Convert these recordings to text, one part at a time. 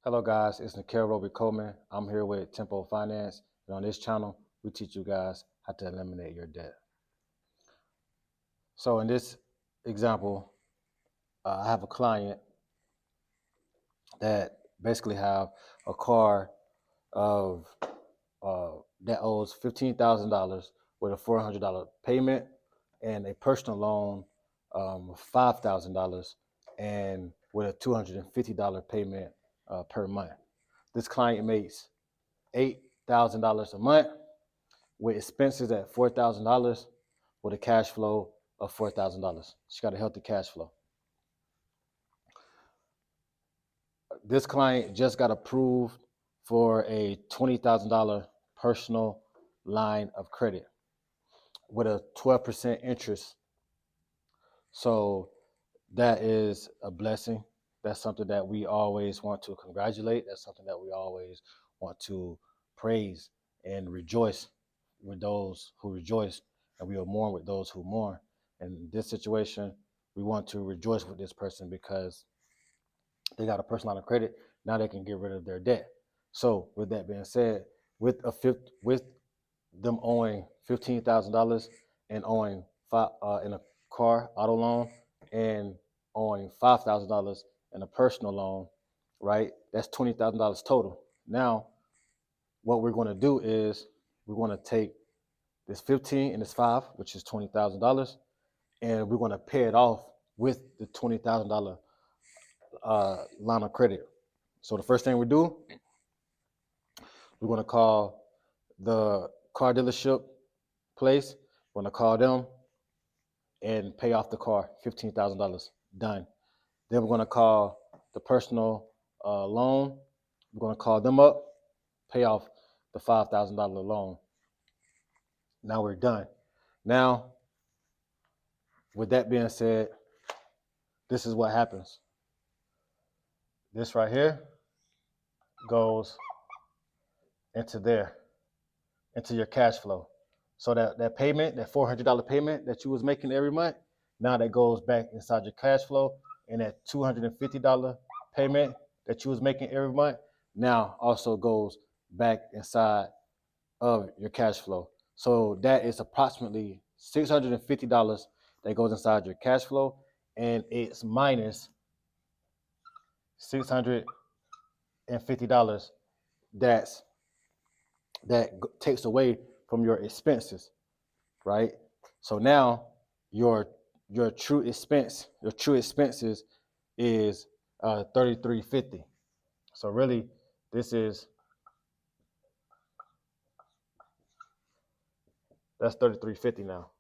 Hello guys, it's Nikhil Roby Coleman. I'm here with Tempo Finance, and on this channel, we teach you guys how to eliminate your debt. So in this example, I have a client that basically have a car of that owes $15,000 with a $400 payment and a personal loan of $5,000 and with a $250 payment per month. This client makes $8,000 a month with expenses at $4,000 with a cash flow of $4,000. She got a healthy cash flow. This client just got approved for a $20,000 personal line of credit with a 12% interest. So that is a blessing. That's something that we always want to congratulate. That's something that we always want to praise and rejoice with those who rejoice, and we will mourn with those who mourn. In this situation, we want to rejoice with this person because they got a personal line of credit. Now they can get rid of their debt. So with that being said, with them owing $15,000 and owing in a car auto loan and owing $5,000 in a personal loan, right? That's $20,000 total. Now, what we're going to do is we're going to take this 15 and this 5, which is $20,000, and we're going to pay it off with the $20,000 line of credit. So the first thing we do, we're going to call the car dealership place. We're going to call them and pay off the car, $15,000, done. Then we're going to call the personal loan. We're going to call them up, pay off the $5,000 loan. Now we're done. Now, with that being said, this is what happens. This right here goes into there, into your cash flow. So that payment, that $400 payment that you was making every month, now that goes back inside your cash flow, and that $250 payment that you was making every month now also goes back inside of your cash flow. So that is approximately $650 that goes inside your cash flow, and it's minus $650 that takes away from your expenses, right? So now your true expenses is $33.50. So really, that's $33.50 now.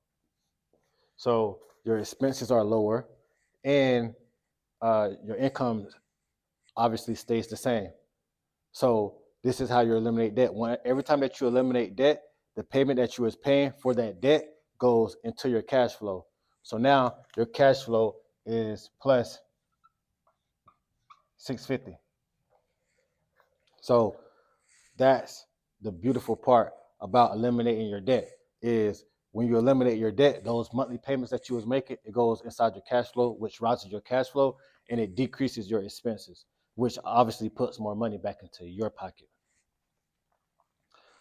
So your expenses are lower, and your income obviously stays the same. So this is how you eliminate debt. Every time that you eliminate debt, the payment that you was paying for that debt goes into your cash flow. So now your cash flow is plus $650. So that's the beautiful part about eliminating your debt is when you eliminate your debt, those monthly payments that you was making, it goes inside your cash flow, which rises your cash flow, and it decreases your expenses, which obviously puts more money back into your pocket.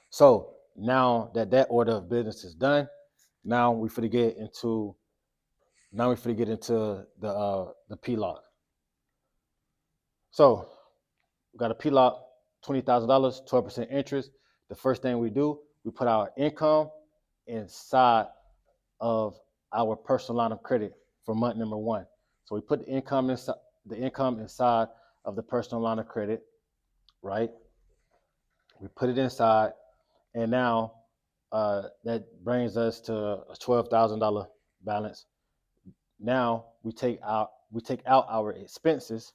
So now that order of business is done, now we finna get into the PLOC. So we got a PLOC, $20,000, 12% interest. The first thing we do, we put our income inside of our personal line of credit for month number 1. So we put the income inside of the personal line of credit, right? We put it inside, and now that brings us to a $12,000 balance. Now we take out our expenses,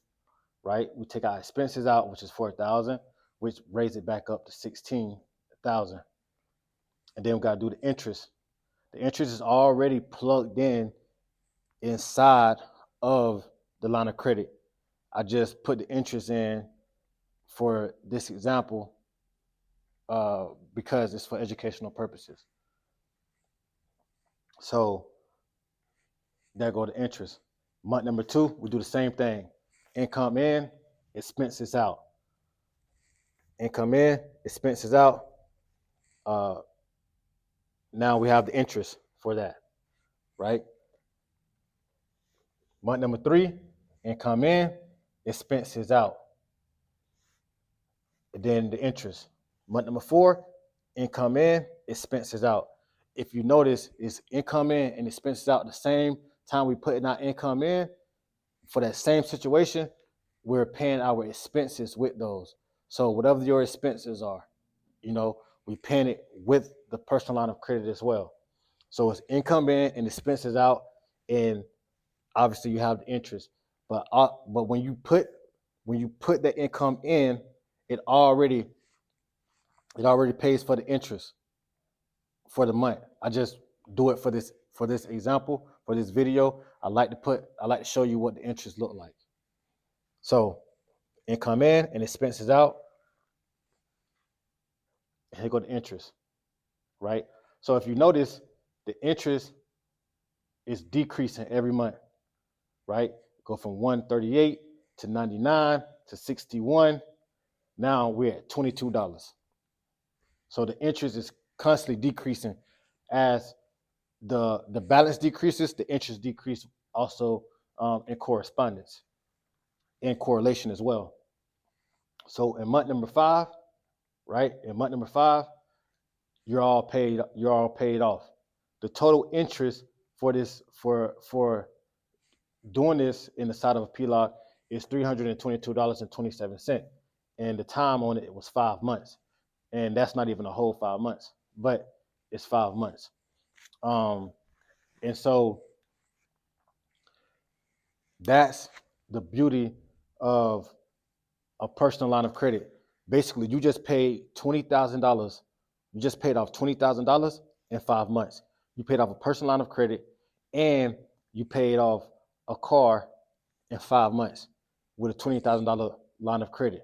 right? We take our expenses out, which is $4,000, which raise it back up to $16,000. And then we got to do the interest. The interest is already plugged in inside of the line of credit. I just put the interest in for this example because it's for educational purposes. So there go the interest. Month number 2, we do the same thing. Income in, expenses out. Income in, expenses out. Now we have the interest for that, right? Month number 3, income in, expenses out. And then the interest. Month number 4, income in, expenses out. If you notice, it's income in and expenses out the same time we putting our income in. For that same situation, we're paying our expenses with those. So whatever your expenses are, we paying it with the personal line of credit as well. So it's income in and expenses out, and obviously you have the interest. But when you put the income in, it already pays for the interest for the month. I just do it for this example, for this video. I like to show you what the interest look like. So income in and expenses out. And here go the interest, right? So if you notice, the interest is decreasing every month, right? Go from 138 to 99 to 61. Now we're at $22. So the interest is constantly decreasing as the balance decreases, the interest decrease also in correspondence, in correlation as well. So in month number 5, right? In month number 5, you're all paid off. The total interest for this for doing this in the side of a PLOC is $322.27, and the time on it was 5 months, and that's not even a whole 5 months, but it's 5 months. And so that's the beauty of a personal line of credit. Basically, you just paid $20,000. You just paid off $20,000 in 5 months. You paid off a personal line of credit, and you paid off a car in 5 months with a $20,000 line of credit.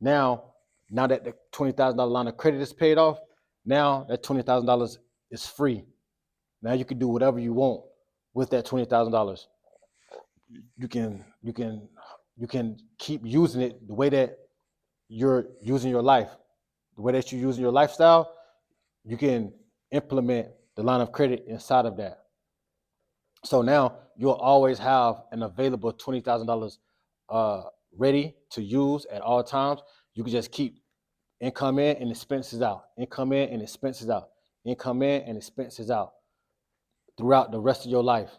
Now that the $20,000 line of credit is paid off, now that $20,000 is free. Now you can do whatever you want with that $20,000. You can keep using it the way that you're using your life, the way that you're using your lifestyle. You can implement the line of credit inside of that. So now you'll always have an available $20,000 ready to use at all times. You can just keep income in and expenses out, income in and expenses out, income in and expenses out throughout the rest of your life.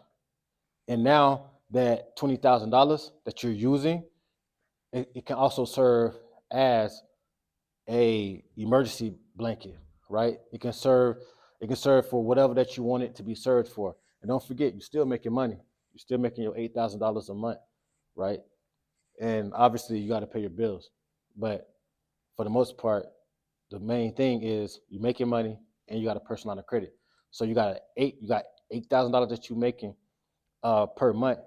And now that $20,000 that you're using, it can also serve as a emergency blanket, right? It can serve for whatever that you want it to be served for. And don't forget, you're still making money. You're still making your $8,000 a month, right? And obviously you got to pay your bills. But for the most part, the main thing is you're making money and you got a personal line of credit. So you got $8,000 that you're making per month,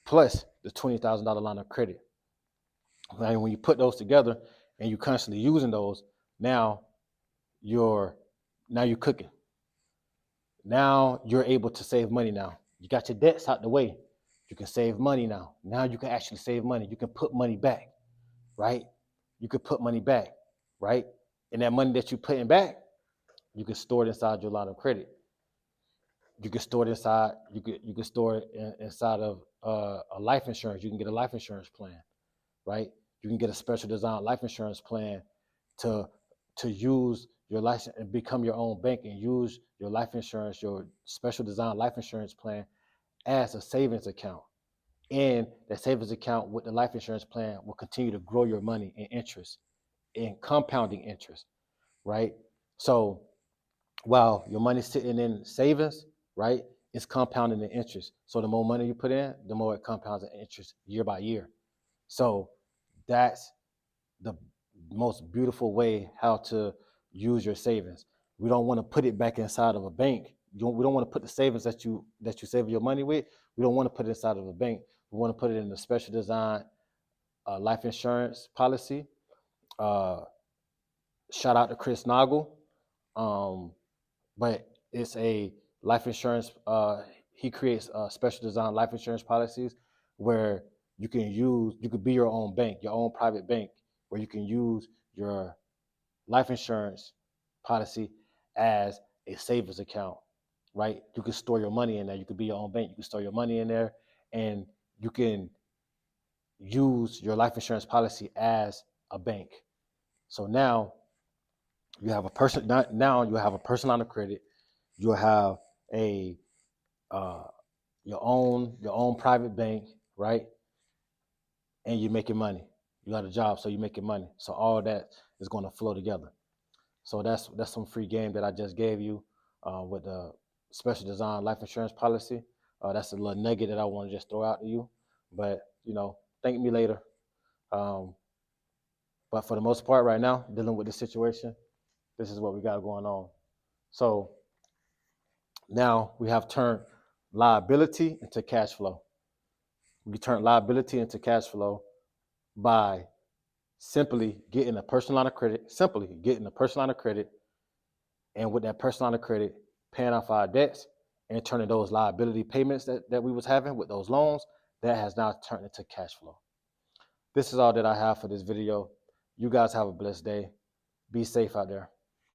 plus the $20,000 line of credit. And when you put those together and you're constantly using those, now you're cooking. Now you're able to save money. Now you got your debts out the way. You can save money now. Now you can actually save money. You can put money back, right? You can put money back, right? And that money that you're putting back, you can store it inside your line of credit. You can store it inside. You can store it inside of a life insurance. You can get a life insurance plan, right? You can get a special design life insurance plan to use your license and become your own bank and use your life insurance, your special design life insurance plan as a savings account. And that savings account with the life insurance plan will continue to grow your money in interest, in compounding interest, right? So while your money's sitting in savings, right, it's compounding in interest. So the more money you put in, the more it compounds in interest year by year. So that's the most beautiful way how to use your savings. We don't want to put it back inside of a bank. We don't want to put the savings that you save your money with. We don't want to put it inside of a bank. We want to put it in a special design life insurance policy. Shout out to Chris Nagel. But it's a life insurance. He creates special design life insurance policies where you could be your own bank, your own private bank, where you can use your life insurance policy as a savings account, right? You can store your money in there. You could be your own bank. You can store your money in there, and you can use your life insurance policy as a bank. So now you have a person. Now you have a personal line of credit. You'll have a uh, your own private bank, right? And you're making money. You got a job, so you're making money. So all that is going to flow together. So that's some free game that I just gave you with the special design life insurance policy. That's a little nugget that I want to just throw out to you. But thank me later. Um, but for the most part, right now, dealing with this situation, this is what we got going on. So now we have turned liability into cash flow. We turn liability into cash flow by simply getting a personal line of credit, and with that personal line of credit, paying off our debts and turning those liability payments that we was having with those loans, that has now turned into cash flow. This is all that I have for this video. You guys have a blessed day. Be safe out there.